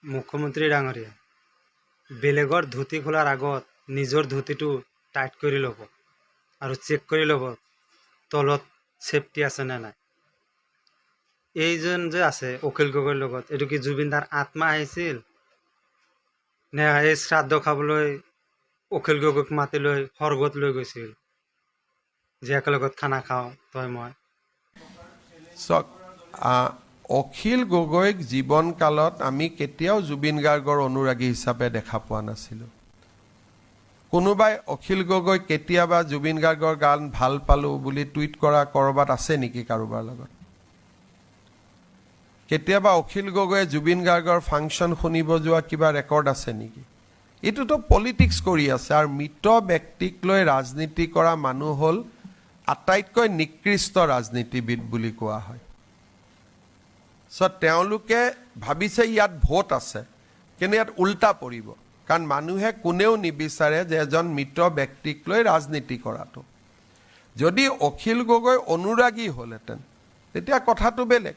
মুখ্যমন্ত্ৰী ডাঙৰীয়া বেলেগৰ ধুতি খোলাৰ আগত নিজৰ ধুতিটো টাইট কৰি ল'ব আৰু চেক কৰি ল'ব তলত সেফটি আছে নে নাই। এইজন যে আছে অখিল গগৈৰ লগত, এইটো কি জুবিনদাৰ আত্মা আহিছিল নে এই শ্ৰাদ্ধ খাবলৈ অখিল গগৈক মাতি লৈ স্বৰ্গত লৈ গৈছিল যে একেলগত খানা খাওঁ তই মই। চাওক, অখিল গগৈক জীৱনকালত আমি কেতিয়াও জুবিন গাৰ্গৰ অনুৰাগী হিচাপে দেখা পোৱা নাছিলোঁ। কোনোবাই অখিল গগৈ কেতিয়াবা জুবিন গাৰ্গৰ গান ভাল পালোঁ বুলি টুইট কৰা ক'ৰবাত আছে নেকি কাৰোবাৰ লগত? কেতিয়াবা অখিল গগৈয়ে জুবিন গাৰ্গৰ ফাংচন শুনিব যোৱা কিবা ৰেকৰ্ড আছে নেকি? এইটোতো পলিটিক্স কৰি আছে। আৰু মৃত ব্যক্তিক লৈ ৰাজনীতি কৰা মানুহ হ'ল আটাইতকৈ নিকৃষ্ট ৰাজনীতিবিদ বুলি কোৱা হয়। তেওঁলোকে ভাবিছে ইয়াত ভোট আছে, কিন্তু ইয়াত উল্টা পৰিব। কাৰণ মানুহে কোনেও নিবিচাৰে যে এজন মৃত ব্যক্তিক লৈ ৰাজনীতি কৰাটো। যদি অখিল গগৈ অনুৰাগী হ'লহেঁতেন তেতিয়া কথাটো বেলেগ।